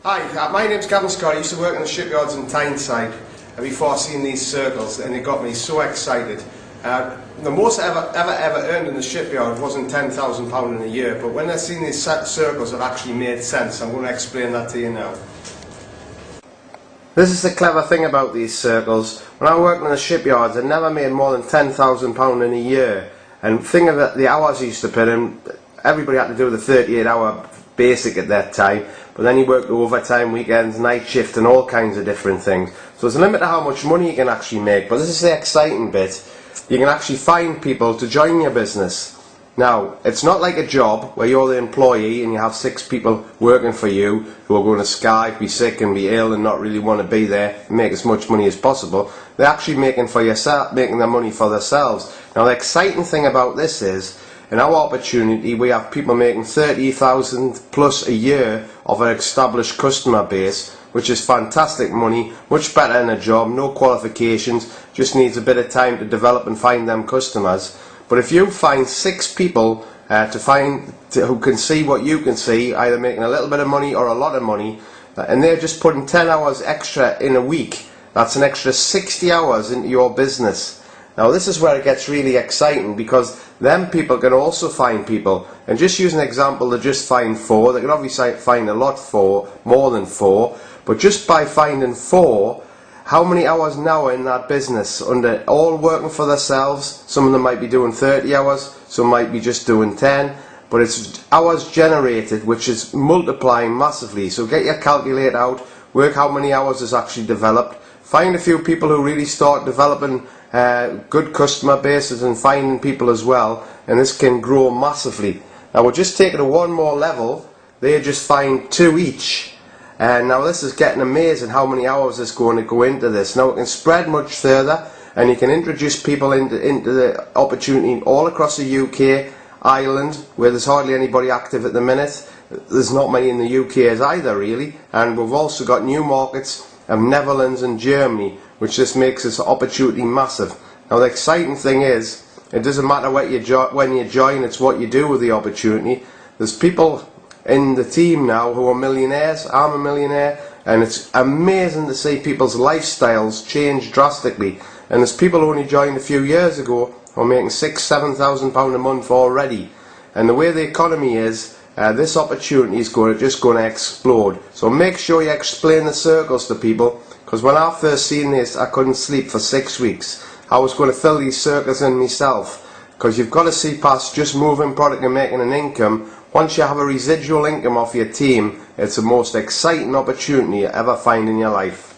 Hi, my name's Gavin Scott. I used to work in the shipyards in Tyneside before I seen these circles, and it got me so excited. The most I ever earned in the shipyard wasn't £10,000 in a year, but when I seen these circles, it actually made sense. I'm going to explain that to you now. This is the clever thing about these circles. When I worked in the shipyards, I never made more than £10,000 in a year. And think of it, the hours I used to put in, everybody had to do the 38-hour basic at that time, but then you worked overtime, weekends, night shift and all kinds of different things. So there's a limit to how much money you can actually make, but this is the exciting bit. You can actually find people to join your business. Now, it's not like a job where you're the employee and you have 6 people working for you who are going to Skype, be sick and be ill and not really want to be there and make as much money as possible. They're actually making their money for themselves. Now, the exciting thing about this is, in our opportunity, we have people making 30,000 plus a year of an established customer base, which is fantastic money, much better than a job, no qualifications, just needs a bit of time to develop and find them customers. But if you find 6 people who can see what you can see, either making a little bit of money or a lot of money, and they're just putting 10 hours extra in a week, that's an extra 60 hours into your business. Now this is where it gets really exciting, because then people can also find people, and just use an example, they just find 4, they can obviously find a lot more than 4, but just by finding 4, how many hours now in that business, under all working for themselves? Some of them might be doing 30 hours, some might be just doing 10, but it's hours generated, which is multiplying massively. So get your calculator out, work how many hours is actually developed, find a few people who really start developing good customer bases and finding people as well, and this can grow massively. Now we'll just take it to one more level. They just find 2 each, and now this is getting amazing how many hours is going to go into this. Now it can spread much further, and you can introduce people into the opportunity all across the UK, Ireland, where there's hardly anybody active at the minute. There's not many in the UK either really, and we've also got new markets of Netherlands and Germany, which just makes this opportunity massive. Now the exciting thing is, it doesn't matter when you join, it's what you do with the opportunity. There's people in the team now who are millionaires, I'm a millionaire, and it's amazing to see people's lifestyles change drastically. And there's people who only joined a few years ago who are making £6,000–7,000 a month already. And the way the economy is, this opportunity is just going to explode. So make sure you explain the circles to people, because when I first seen this, I couldn't sleep for 6 weeks. I was going to fill these circles in myself, because you've got to see past just moving product and making an income. Once you have a residual income off your team, it's the most exciting opportunity you ever find in your life.